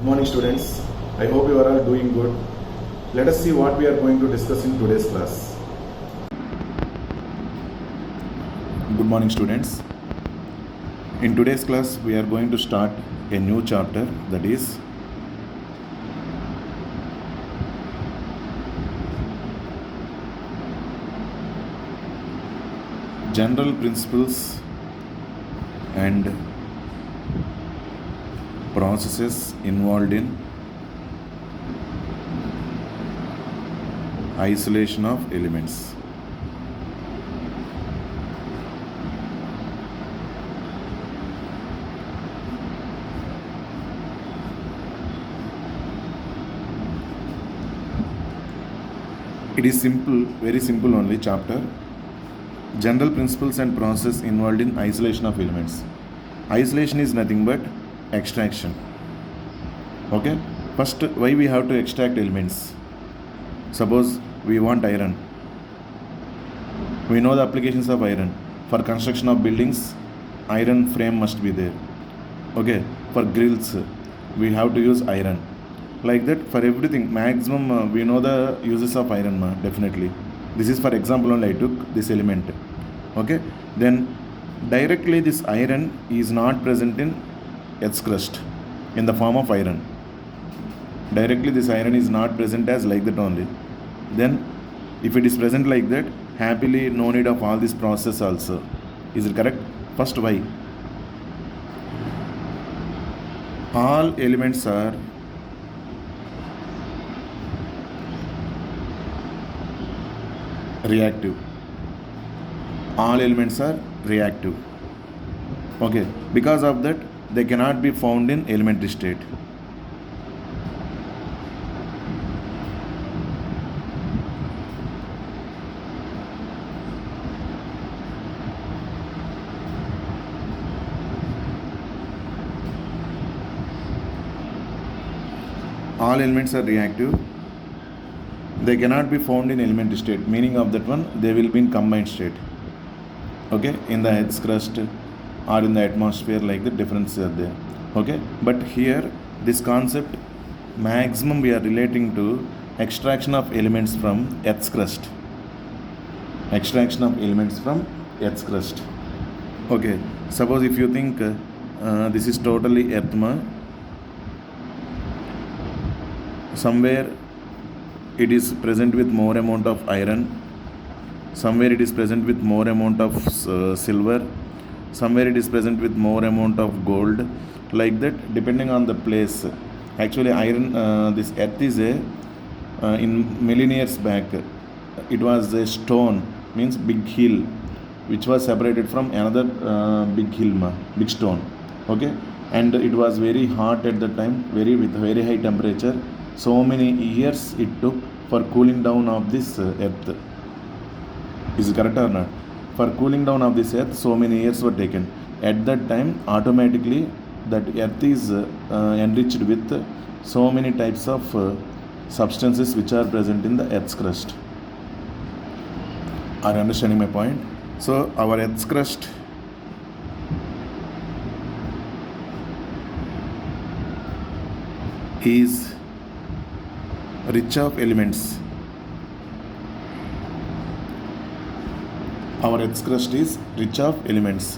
Good morning, students. I hope you are all doing good. Let us see what we are going to discuss in today's class. Good morning, students. In today's class, we are going to start a new chapter, that is General Principles and Processes involved in isolation of elements. It is simple, very simple only chapter. General principles and process involved in isolation of elements. Isolation is nothing but extraction. Okay, first, why we have to extract elements? Suppose we want iron. We know the applications of iron. For construction of buildings, iron frame must be there. Okay, for grills, we have to use iron. Like that, for everything, maximum we know the uses of iron, definitely. This is for example only I took this element. Okay, then directly this iron is not present in Earth's crust in the form of iron. Directly this iron is not present as like that only. Then if it is present like that, happily no need of all this process also. Is it correct? First, why? All elements are reactive. All elements are reactive. Okay, because of that they cannot be found in elementary state. All elements are reactive. They cannot be found in elementary state. Meaning of that one, they will be in combined state. Okay, in the Earth's crust or in the atmosphere, like the differences are there. Okay, but here this concept maximum we are relating to extraction of elements from Earth's crust. Extraction of elements from Earth's crust. Okay, suppose if you think this is totally Earth, somewhere it is present with more amount of iron, somewhere it is present with more amount of silver, somewhere it is present with more amount of gold, like that, depending on the place. Actually iron, this earth is a in million years back it was a stone, means big hill, which was separated from another big hill, big stone. Okay, and it was very hot at the time, with very high temperature. So many years it took for cooling down of this earth. Is it correct or not? For cooling down of this earth, so many years were taken. At that time, automatically that earth is enriched with so many types of substances which are present in the earth's crust. Are you understanding my point? So our earth's crust is rich of elements. Our Earth's crust is rich of elements.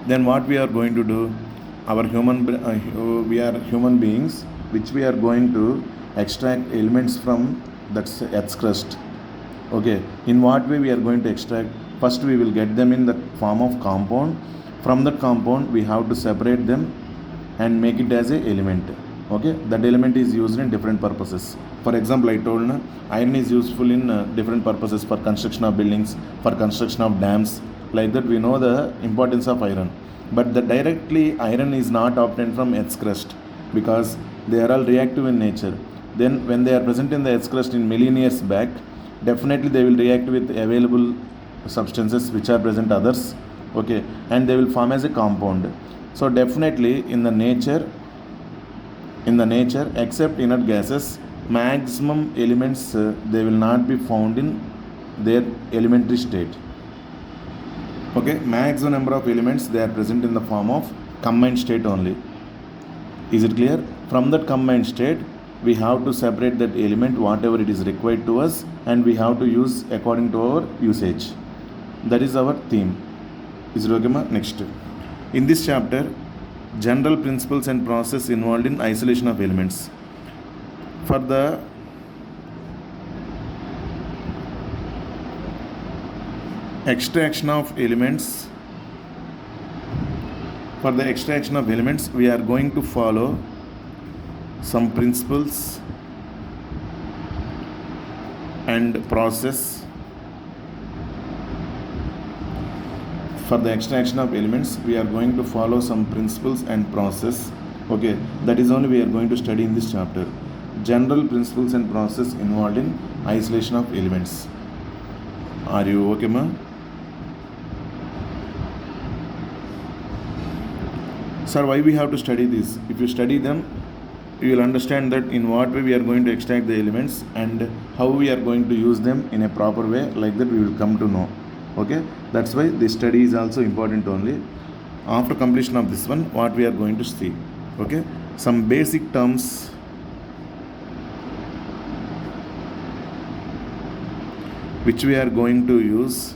Then what we are going to do? We are human beings, which we are going to extract elements from that Earth's crust. Okay, in what way we are going to extract? First we will get them in the form of compound. From the compound we have to separate them and make it as a element. Okay, that element is used in different purposes. For example, I told iron is useful in different purposes, for construction of buildings, for construction of dams. Like that, we know the importance of iron. But directly iron is not obtained from Earth's crust, because they are all reactive in nature. Then when they are present in the Earth's crust in million years back, definitely they will react with available substances which are present others. Okay, and they will form as a compound. So definitely in the nature, except inert gases, maximum elements they will not be found in their elementary state. Okay, maximum number of elements they are present in the form of combined state only. Is it clear? From that combined state, we have to separate that element whatever it is required to us, and we have to use according to our usage. That is our theme. Is it okay, ma? Next. In this chapter, general principles and process involved in isolation of elements. For the extraction of elements, we are going to follow some principles and process. For the extraction of elements, we are going to follow some principles and process. Okay, that is only we are going to study in this chapter. General principles and process involved in isolation of elements. Are you okay, ma? Sir, why we have to study this? If you study them, you will understand that in what way we are going to extract the elements and how we are going to use them in a proper way. Like that we will come to know. Okay, that's why this study is also important only. After completion of this one, what we are going to see. Okay, some basic terms which we are going to use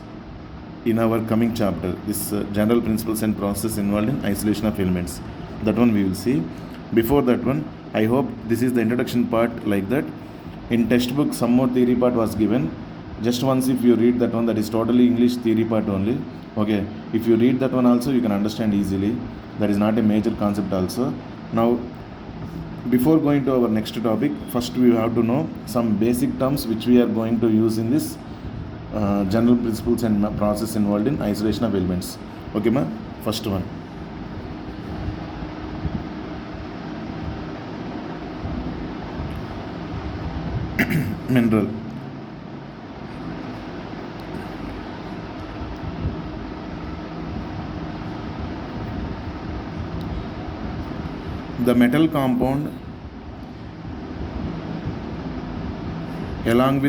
in our coming chapter. This general principles and process involved in isolation of elements. That one we will see. Before that one, I hope this is the introduction part. Like that, in textbook some more theory part was given. Just once if you read that one, that is totally English theory part only. Okay, if you read that one also, you can understand easily. That is not a major concept also. Now, before going to our next topic, first we have to know some basic terms which we are going to use in this general principles and process involved in isolation of elements. Okay, ma? First one. Mineral. The metal compound along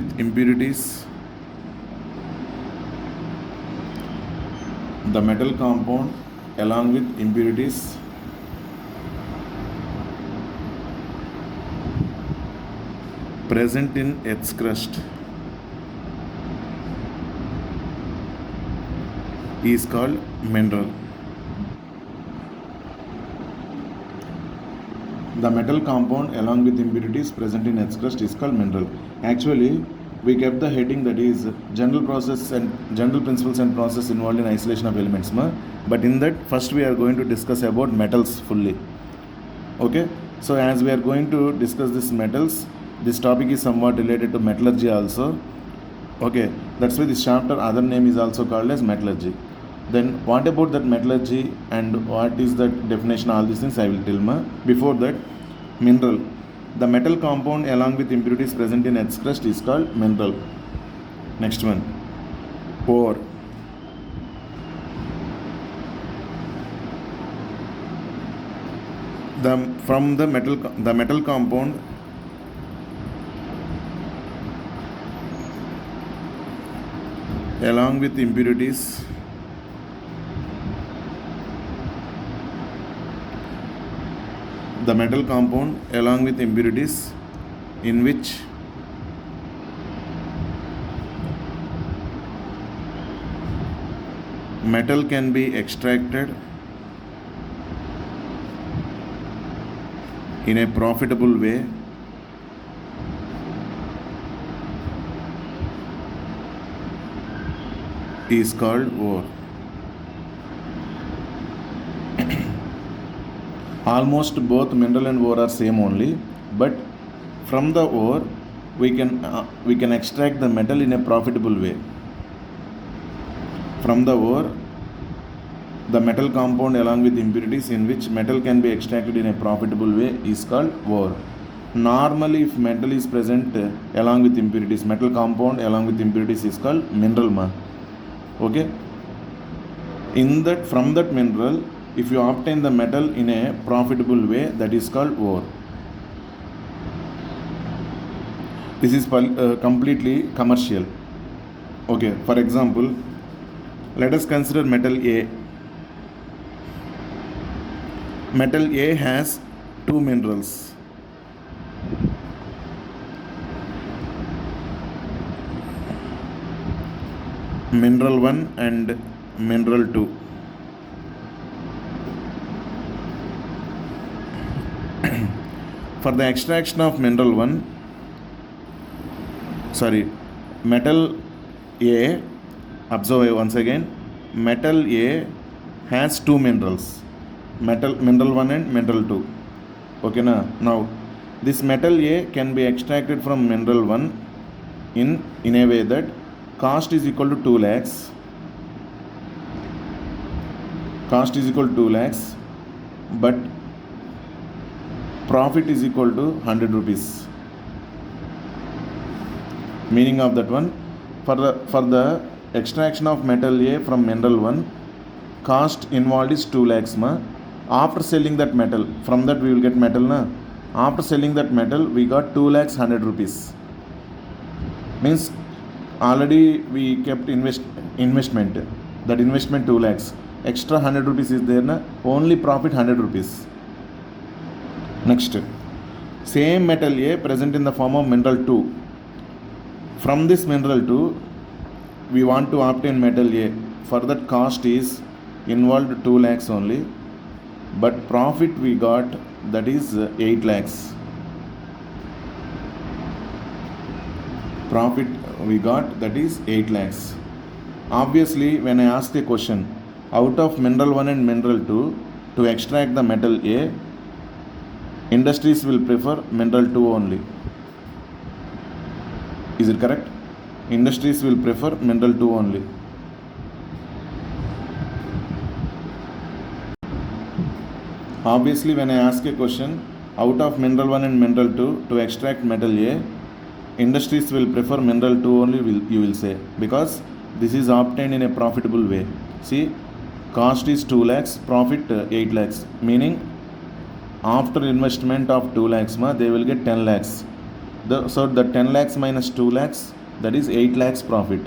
with impurities, present in Earth's crust is called mineral. The metal compound along with impurities present in Earth's crust is called mineral. Actually, we kept the heading that is general principles and process involved in isolation of elements. But in that, first we are going to discuss about metals fully. Okay, so as we are going to discuss these metals, this topic is somewhat related to metallurgy also. Okay, that's why this chapter other name is also called as metallurgy. Then what about that metallurgy and what is that definition, all these things I will tell. Before that, mineral. The metal compound along with impurities present in Earth's crust is called mineral. Next one, ore. From the metal compound along with impurities in which metal can be extracted in a profitable way is called ore. Almost both mineral and ore are same only, but from the ore we can extract the metal in a profitable way. From the ore, the metal compound along with impurities in which metal can be extracted in a profitable way is called ore. Normally, if metal is present along with impurities, metal compound along with impurities is called mineral. Okay. From that mineral, if you obtain the metal in a profitable way, that is called ore. This is completely commercial. Okay, for example, let us consider metal A. Metal A has two minerals. mineral 1 and mineral 2. For the extraction of mineral 1, metal A, observe once again, metal A has two minerals, mineral 1 and mineral 2. Okay, now this metal A can be extracted from mineral 1 in a way that cost is equal to 2 lakhs. Cost is equal to 2 lakhs, but profit is equal to 100 rupees. Meaning of that one, for the extraction of metal A from mineral 1, cost involved is 2 lakhs. After selling that metal, from that we will get metal. After selling that metal, we got 2 lakhs 100 rupees. Means already we kept investment. That investment 2 lakhs. Extra 100 rupees is there. Only profit 100 rupees. Next, same metal A present in the form of mineral 2. From this mineral 2, we want to obtain metal A. For that cost is involved 2 lakhs only, but profit we got, that is 8 lakhs. Profit we got, that is 8 lakhs. Obviously, when I ask a question, out of mineral 1 and mineral 2, to extract the metal A, industries will prefer mineral 2 only. Is it correct? Industries will prefer mineral 2 only. Obviously, when I ask a question, out of mineral 1 and mineral 2, to extract metal A, industries will prefer mineral 2 only, you will say, because this is obtained in a profitable way. See, cost is 2 lakhs, profit 8 lakhs, meaning after investment of 2 lakhs, they will get 10 lakhs. So the 10 lakhs minus 2 lakhs, that is 8 lakhs profit.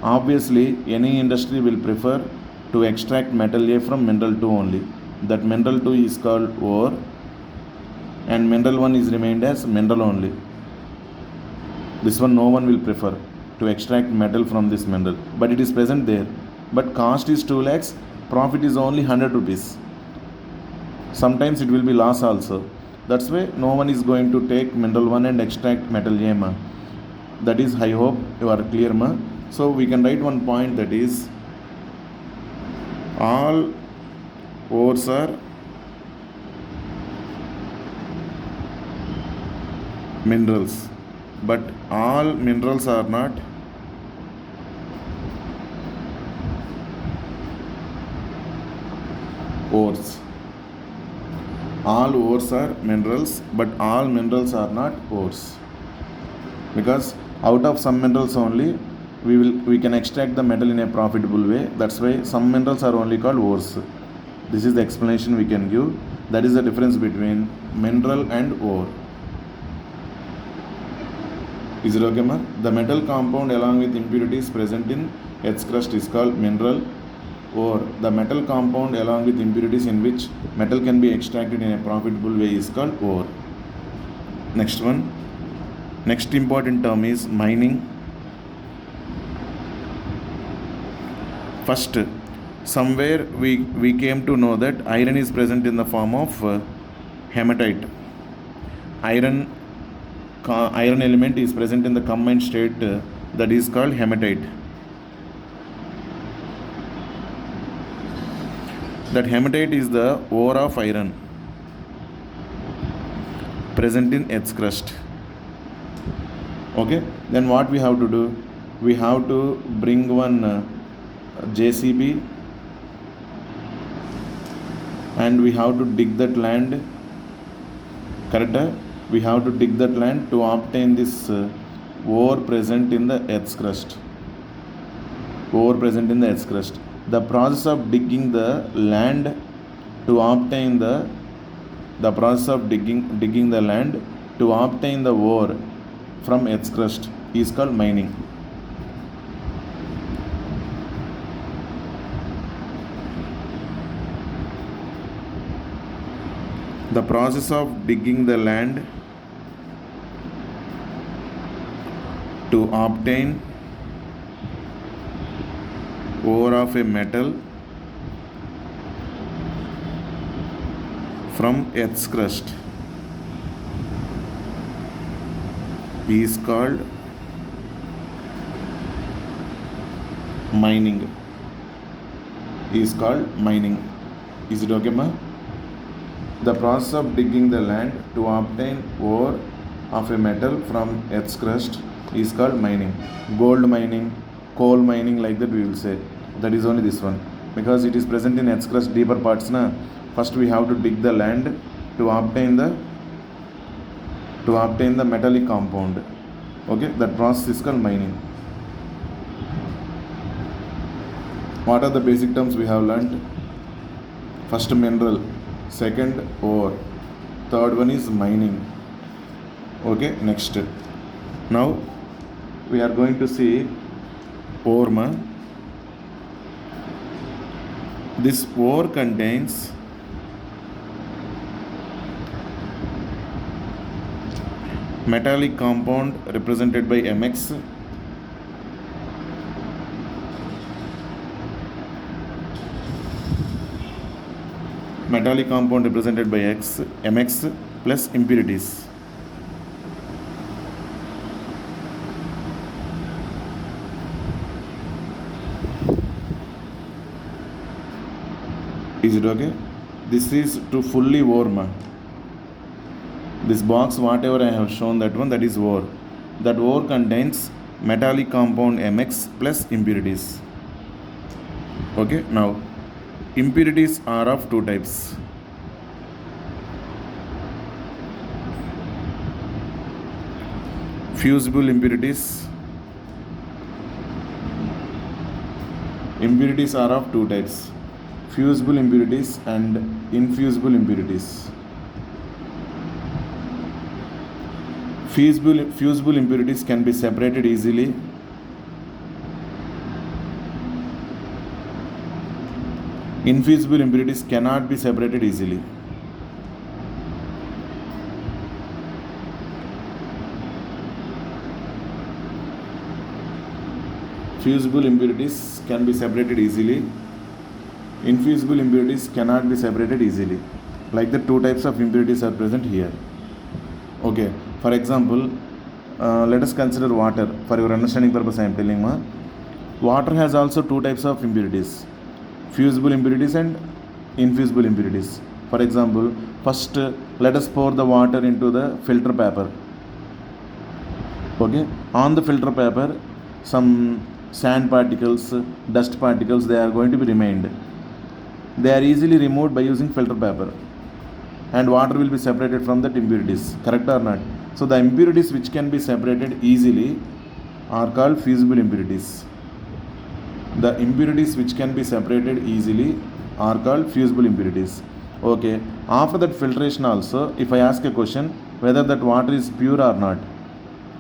Obviously, any industry will prefer to extract metal A from mineral 2 only. That mineral 2 is called ore, and mineral 1 is remained as mineral only. This one no one will prefer to extract metal from this mineral, but it is present there. But cost is 2 lakhs, profit is only 100 rupees. Sometimes it will be loss also. That's why no one is going to take mineral 1 and extract metal A. That is, I hope you are clear. So we can write one point, that is, all ores are minerals, but all minerals are not ores. All ores are minerals, but all minerals are not ores. Because out of some minerals only, we can extract the metal in a profitable way. That's why some minerals are only called ores. This is the explanation we can give. That is the difference between mineral and ore. Is it okay, ma? The metal compound along with impurities present in Earth's crust is called mineral. Or the metal compound along with impurities in which metal can be extracted in a profitable way is called ore. Next one. Next important term is mining. First, somewhere we came to know that iron is present in the form of hematite. Iron element is present in the combined state that is called hematite. That hematite is the ore of iron present in Earth's crust. Okay, then what we have to do? We have to bring one JCB, and we have to dig that land. Correct? We have to dig that land to obtain this ore present in the Earth's crust. Ore present in the Earth's crust. The process of digging the land to obtain the process of digging the land to obtain the ore from Earth's crust is called mining. The process of digging the land to obtain ore of a metal from Earth's crust is called mining. Is it okay, ma? The process of digging the land to obtain ore of a metal from Earth's crust is called mining. Gold mining, coal mining, like that we will say. That is only this one, because it is present in Earth's crust deeper parts. First we have to dig the land to obtain the metallic compound. Okay, that process is called mining. What are the basic terms we have learnt? First mineral, second ore, third one is mining. Okay, next. Now we are going to see ore. This ore contains metallic compound represented by Mx, metallic compound represented by Mx plus impurities. Is it okay? This is to fully ore. This box, whatever I have shown, that one, that is ore. That ore contains metallic compound Mx plus impurities. Okay, now impurities are of two types. Fusible impurities. Impurities are of two types: fusible impurities and infusible impurities. Fusible impurities can be separated easily. Infusible impurities cannot be separated easily. Fusible impurities can be separated easily. Infusible impurities cannot be separated easily. Like the two types of impurities are present here. Okay, for example, let us consider water. For your understanding purpose I am telling, water has also two types of impurities: fusible impurities and infusible impurities. For example, first let us pour the water into the filter paper. Okay, on the filter paper some sand particles, dust particles, they are going to be remained. They are easily removed by using filter paper, and water will be separated from that impurities. Correct or not? So the impurities which can be separated easily are called fusible impurities. The impurities which can be separated easily are called fusible impurities. Okay, after that filtration also, if I ask a question whether that water is pure or not,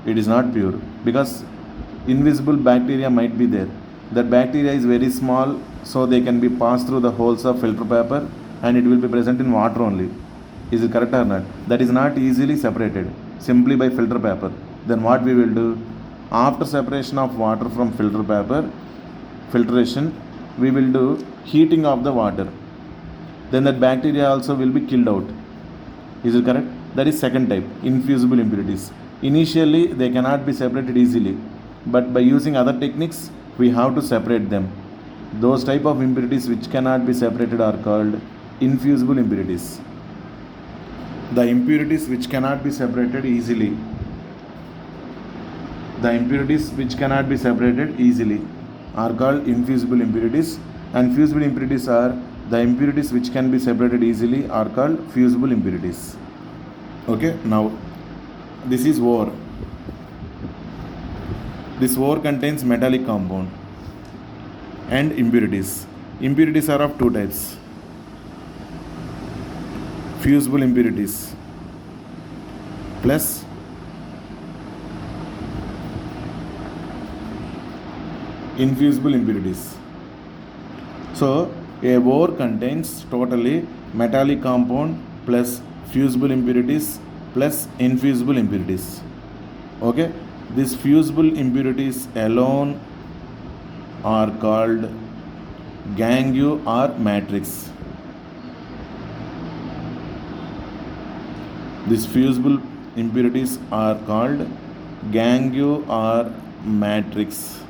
it is not pure, because invisible bacteria might be there. That bacteria is very small, so they can be passed through the holes of filter paper and it will be present in water only. Is it correct or not? That is not easily separated simply by filter paper. Then what we will do? After separation of water from filter paper, filtration, we will do heating of the water. Then that bacteria also will be killed out. Is it correct? That is second type, infusible impurities. Initially they cannot be separated easily, but by using other techniques we have to separate them. Those type of impurities which cannot be separated are called infusible impurities. The impurities which cannot be separated easily, are called infusible impurities, and fusible impurities are the impurities which can be separated easily are called fusible impurities. Okay, now this is ore. This ore contains metallic compound and impurities. Impurities are of two types: fusible impurities plus infusible impurities. So a ore contains totally metallic compound plus fusible impurities plus infusible impurities. Okay, these fusible impurities alone are called gangue or matrix. These fusible impurities are called gangue or matrix.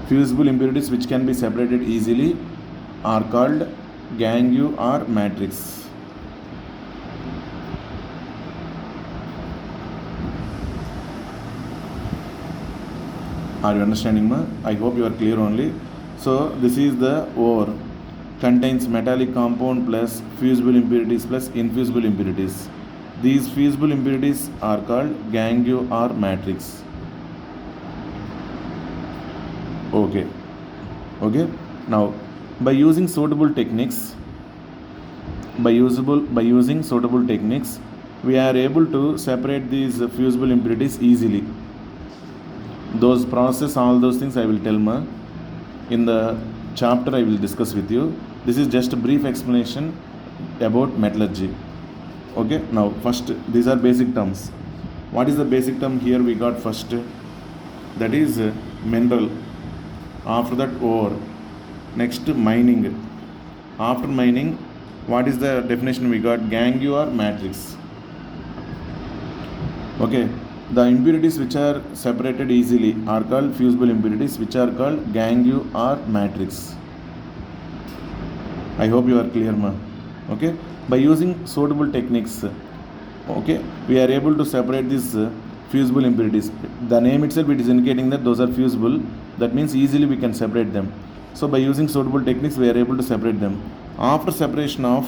Fusible impurities which can be separated easily are called gangue or matrix. Are you understanding, ma? I hope you are clear only. So this is the ore contains metallic compound plus fusible impurities plus infusible impurities. These fusible impurities are called gangue or matrix. Okay. Now, by using suitable techniques, we are able to separate these fusible impurities easily. Those process, all those things I will tell ma. In the chapter I will discuss with you. This is just a brief explanation about metallurgy. Okay, now first these are basic terms. What is the basic term here we got first? That is mineral. After that ore. Next mining. After mining, what is the definition we got? Gangue or matrix. Okay. The impurities which are separated easily are called fusible impurities, which are called gangue or matrix. I hope you are clear, ma. Okay. By using suitable techniques, okay, we are able to separate these fusible impurities. The name itself it is indicating that those are fusible. That means easily we can separate them. So by using suitable techniques, we are able to separate them. After separation of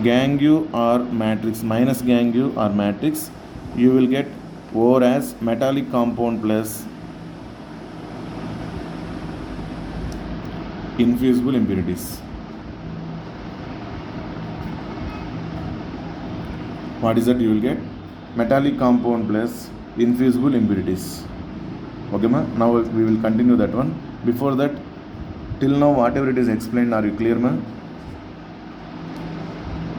gangue or matrix minus gangue or matrix, you will get ore as metallic compound plus infusible impurities. What is that? You will get metallic compound plus infusible impurities. Okay, ma? Now we will continue that one. Before that, till now whatever it is explained, are you clear, ma?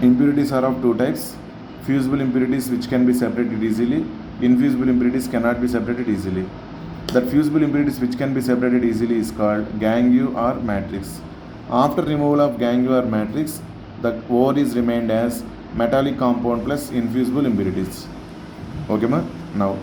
Impurities are of two types. Fusible impurities which can be separated easily. Infusible impurities cannot be separated easily. That fusible impurities which can be separated easily is called gangue or matrix. After removal of gangue or matrix, the ore is remained as metallic compound plus infusible impurities. Okay, ma? Now,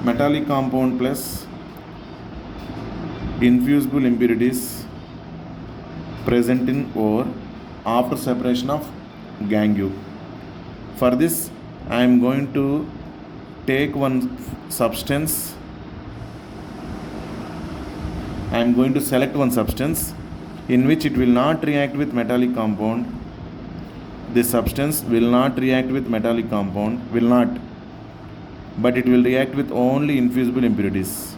metallic compound plus infusible impurities present in ore after separation of gangue. For this, I am going to take one substance. I am going to select one substance in which it will not react with metallic compound. This substance will not react with metallic compound, but it will react with only infusible impurities.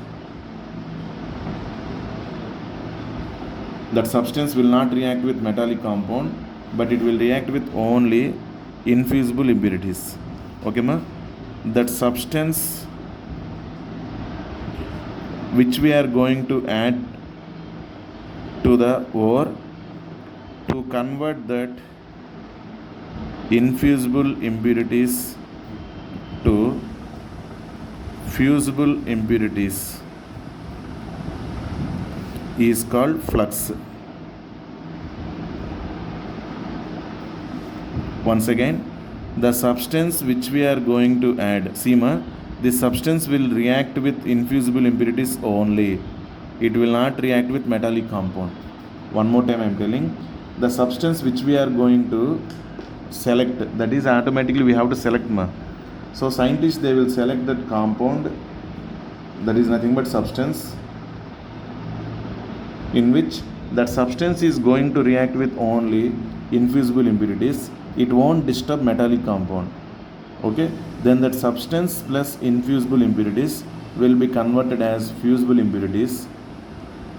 That substance will not react with metallic compound, but it will react with only infusible impurities. Okay, ma? That substance which we are going to add to the ore to convert that infusible impurities to fusible impurities is called flux. Once again, the substance which we are going to add, this substance will react with infusible impurities only. It will not react with metallic compound. One more time I am telling, the substance which we are going to select, that is automatically we have to select, ma. So scientists, they will select that compound, that is nothing but substance, in which that substance is going to react with only infusible impurities. It won't disturb metallic compound. Okay, then that substance plus infusible impurities will be converted as fusible impurities.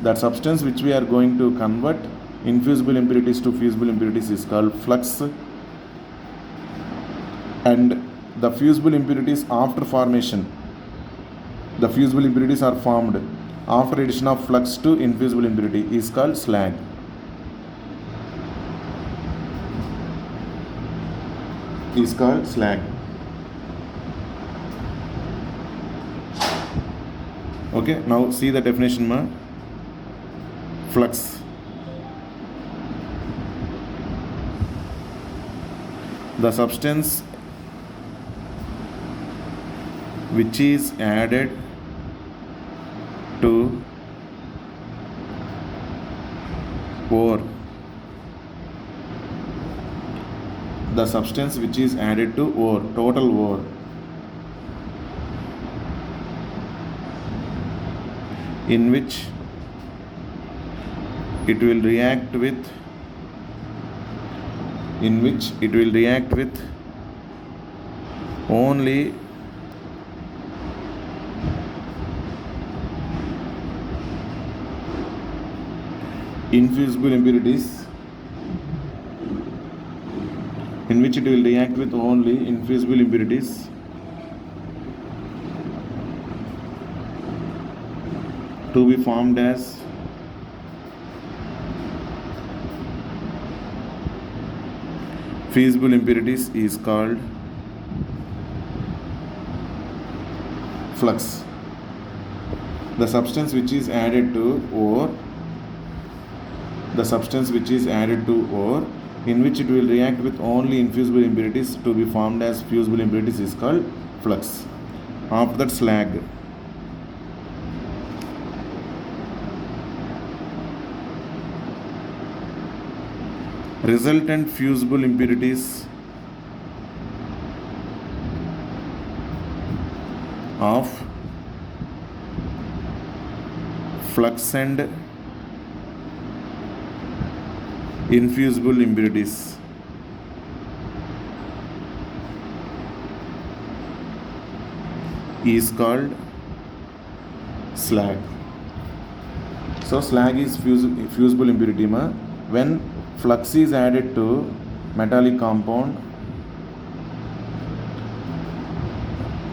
That substance which we are going to convert infusible impurities to fusible impurities is called flux. and the fusible impurities after formation. The fusible impurities are formed after addition of flux to infusible impurity is called slag. Is called slag. Okay, now see the definition ma. Flux. The substance which is added to ore. The substance which is added to ore, total ore, in which it will react with only infusible impurities, in which it will react with only infusible impurities to be formed as feasible impurities is called flux. The substance which is added to ore, in which it will react with only infusible impurities to be formed as fusible impurities is called flux. After that, slag. Resultant fusible impurities of flux and infusible impurities is called slag. So slag is fusible impurity ma. When flux is added to metallic compound,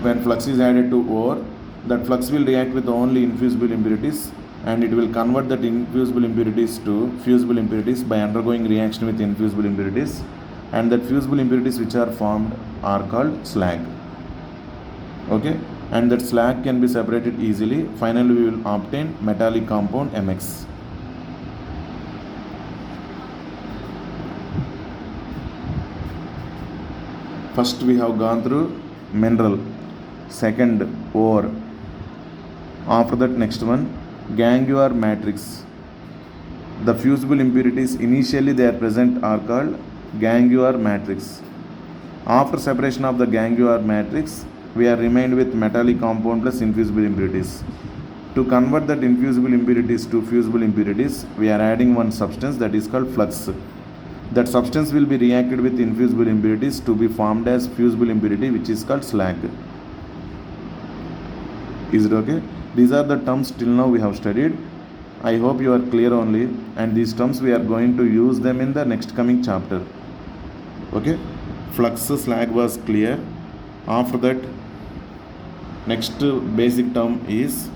when flux is added to ore, that flux will react with only infusible impurities and it will convert that infusible impurities to fusible impurities by undergoing reaction with infusible impurities, and that fusible impurities which are formed are called slag. Okay, and that slag can be separated easily. Finally we will obtain metallic compound MX. First we have gone through mineral, second ore, after that next one gangular matrix. The fusible impurities initially they are present are called gangular matrix. After separation of the gangular matrix, we are remained with metallic compound plus infusible impurities. To convert that infusible impurities to fusible impurities, we are adding one substance that is called flux. That substance will be reacted with infusible impurities to be formed as fusible impurity which is called slag. Is it okay? These are the terms till now we have studied. I hope you are clear only, and these terms we are going to use them in the next coming chapter. Okay? Flux, slag was clear. After that, next basic term is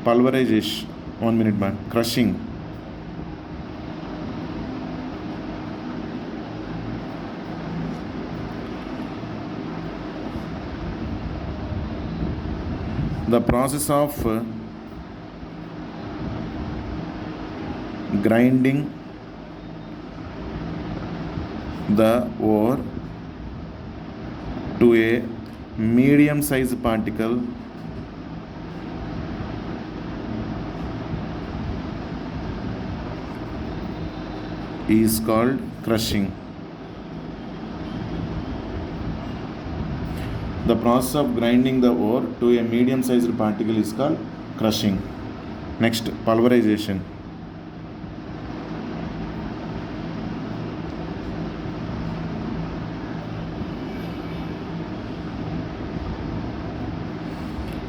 pulverization. 1 minute man. Crushing. The process of grinding the ore to a medium size particle is called crushing. The process of grinding the ore to a medium sized particle is called crushing. Next, pulverization.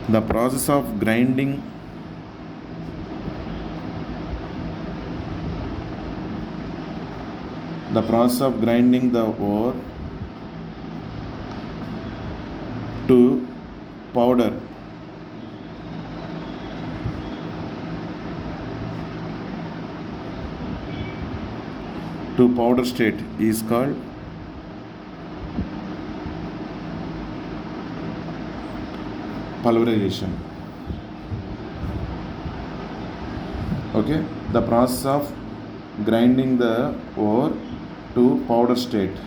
The process of grinding the ore to powder state is called pulverization. Okay, the process of grinding the ore to powder state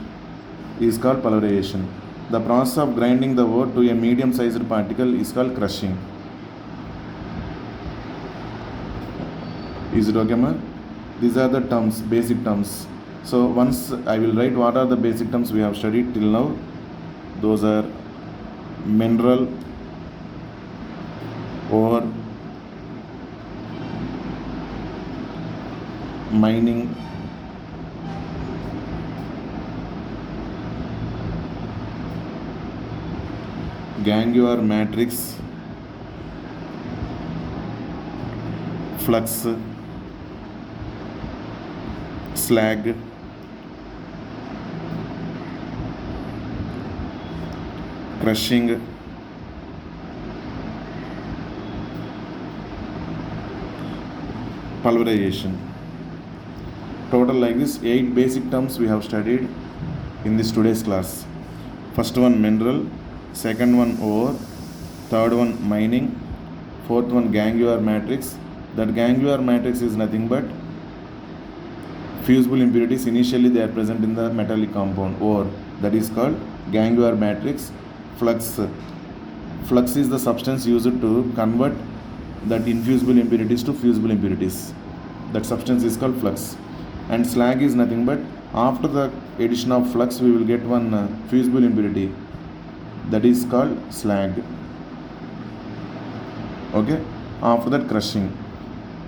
is called pulverization. The process of grinding the ore to a medium sized particle is called crushing. Is it okay, ma? These are the terms, basic terms. So once I will write what are the basic terms we have studied till now. Those are mineral, ore, mining, gangular matrix, flux, slag, crushing, pulverization. Total like this 8 basic terms we have studied in this today's class. First one mineral, second one ore, third one mining, fourth one gangular matrix. That gangular matrix is nothing but fusible impurities. Initially they are present in the metallic compound ore, that is called gangular matrix. Flux is the substance used to convert that infusible impurities to fusible impurities. That substance is called flux. And slag is nothing but after the addition of flux we will get one fusible impurity, that is called slag. Okay, after that crushing.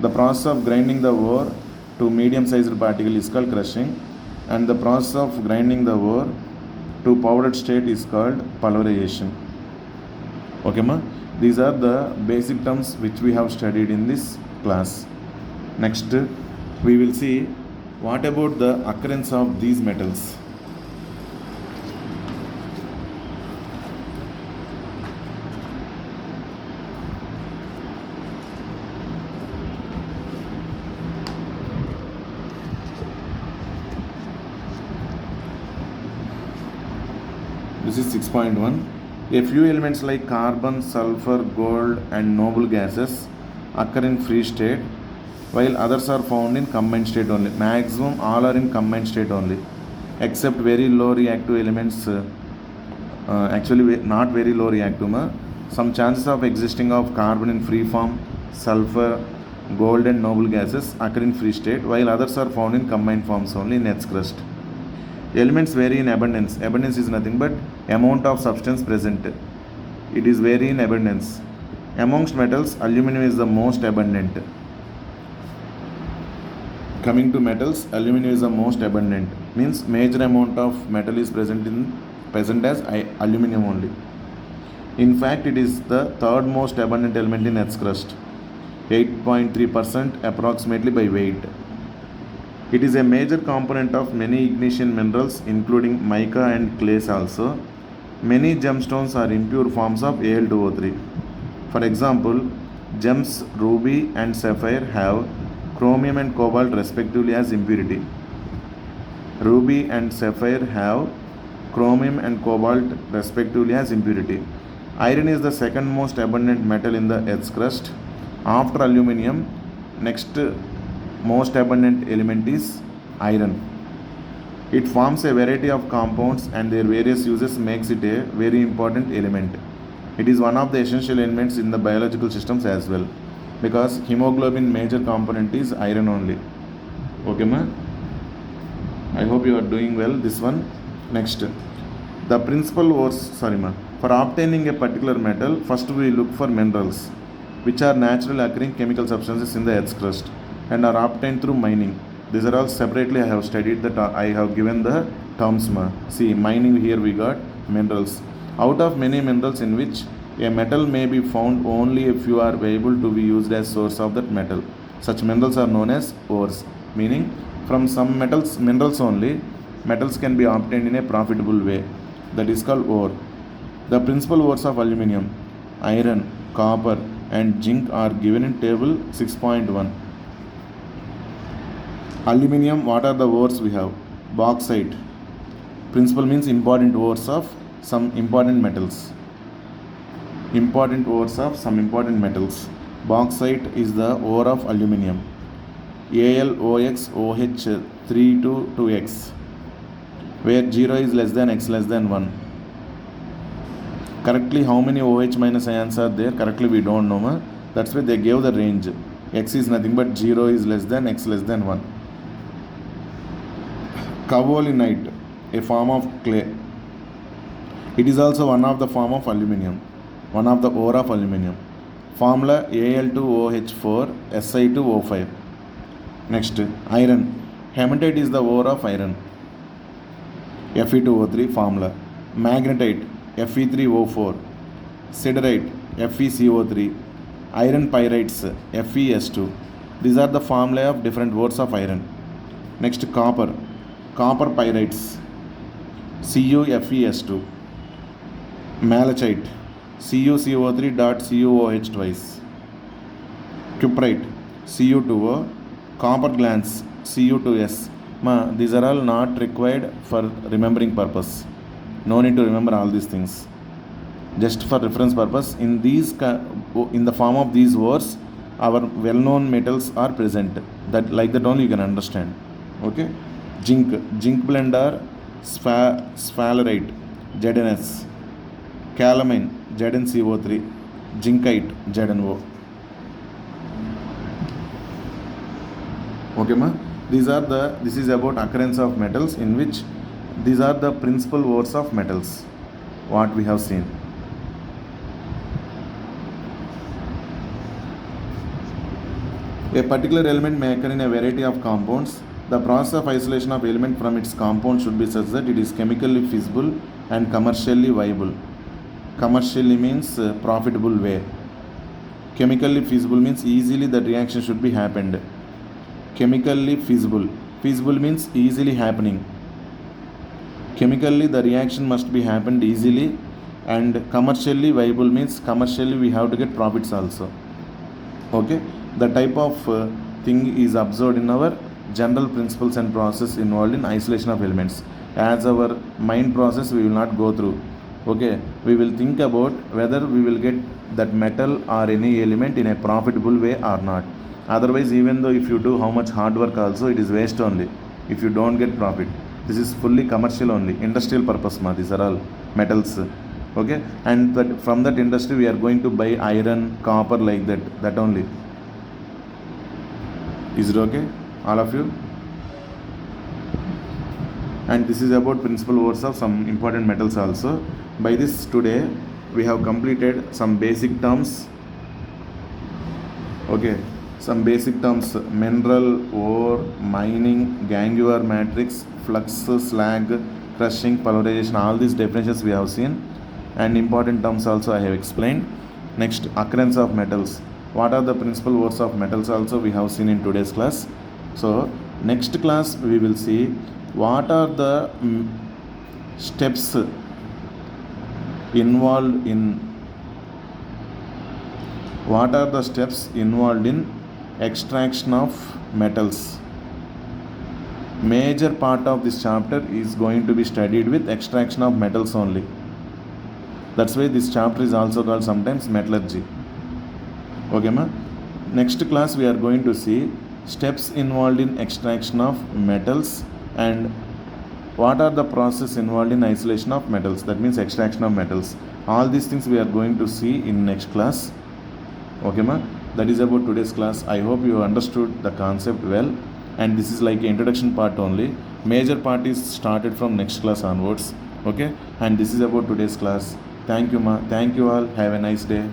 The process of grinding the ore to medium sized particle is called crushing, and the process of grinding the ore to powdered state is called pulverization. Okay, ma? These are the basic terms which we have studied in this class. Next, we will see what about the occurrence of these metals. This is 6.1. A few elements like carbon, sulfur, gold and noble gases occur in free state, while others are found in combined state only. Maximum all are in combined state only, except very low reactive elements. Actually not very low reactive. Some chances of existing of carbon in free form, sulfur, gold and noble gases occur in free state, while others are found in combined forms only in Earth's crust. Elements vary in abundance. Abundance is nothing but amount of substance present. It is vary in abundance. Amongst metals, aluminum is the most abundant. Coming to metals, aluminum is the most abundant. Means major amount of metal is present as aluminum only. In fact, it is the third most abundant element in Earth's crust, 8.3% approximately by weight. It is a major component of many ignition minerals including mica and clays also. Many gemstones are impure forms of Al2O3. For example, gems ruby and sapphire have chromium and cobalt respectively as impurity. Ruby and sapphire have chromium and cobalt respectively as impurity. Iron is the second most abundant metal in the Earth's crust. After aluminium, next most abundant element is iron. It forms a variety of compounds and their various uses makes it a very important element. It is one of the essential elements in the biological systems as well, because hemoglobin major component is iron only. Okay, ma? I hope you are doing well this one. Next, the principal ores, for obtaining a particular metal, first we look for minerals, which are naturally occurring chemical substances in the Earth's crust and are obtained through mining. These are all separately I have studied that I have given the terms. See, mining here we got minerals. Out of many minerals in which a metal may be found, only a few are able to be used as source of that metal. Such minerals are known as ores, meaning from some minerals only, metals can be obtained in a profitable way. That is called ore. The principal ores of aluminium, iron, copper and zinc are given in table 6.1. Aluminium, what are the ores we have? Bauxite. Principal means important ores of some important metals. Important ores of some important metals. Bauxite is the ore of aluminium. AlOxOH32x, where 0 is less than x less than 1. Correctly, how many OH minus ions are there? Correctly, we don't know. Ma? That's why they gave the range. X is nothing but 0 is less than x less than 1. Kaolinite, a form of clay. It is also one of the form of aluminium, one of the ore of aluminium. Formula Al2OH4 Si2O5. Next, iron. Hematite is the ore of iron. Fe2O3 formula. Magnetite, Fe3O4. Siderite, FeCO3. Iron pyrites, FeS2. These are the formulae of different ores of iron. Next, copper. Copper pyrites, CuFeS2. Malachite, CuCO3.CuOH twice. Cuprite, Cu2O. Copper glans, Cu2S. These are all not required for remembering purpose. No need to remember all these things. Just for reference purpose, in the form of these ores, our well-known metals are present. That like that only you can understand. Okay. Zinc blend are sphalerite, ZnS. Calamine, ZnCO3. Zincite, ZnO. Okay, ma? This is about occurrence of metals, in which these are the principal ores of metals, what we have seen. A particular element may occur in a variety of compounds. The process of isolation of element from its compound should be such that it is chemically feasible and commercially viable. Commercially means profitable way. Chemically feasible means easily that reaction should be happened. Chemically feasible. Feasible means easily happening. Chemically the reaction must be happened easily, and commercially viable means commercially we have to get profits also. Okay, the type of thing is observed in our general principles and process involved in isolation of elements. As our mind process we will not go through. Okay, we will think about whether we will get that metal or any element in a profitable way or not. Otherwise, even though if you do how much hard work also, it is waste only if you don't get profit. This is fully commercial only, industrial purpose. These are all metals. Okay, and from that industry we are going to buy iron, copper, like that only. Is it okay, all of you? And this is about principal ores of some important metals also. By this today we have completed some basic terms. Okay, some basic terms: mineral, ore, mining, gangular matrix, flux, slag, crushing, polarization. All these definitions we have seen, and important terms also I have explained. Next, occurrence of metals. What are the principal ores of metals also we have seen in today's class. So next class we will see what are the steps involved in extraction of metals. Major part of this chapter is going to be studied with extraction of metals only. That's why this chapter is also called sometimes metallurgy. Okay, ma? Next class we are going to see steps involved in extraction of metals and what are the process involved in isolation of metals. That means extraction of metals. All these things we are going to see in next class. Okay, ma? That is about today's class. I hope you understood the concept well, and this is like introduction part only. Major part is started from next class onwards. Okay, and this is about today's class. Thank you, ma. Thank you all. Have a nice day.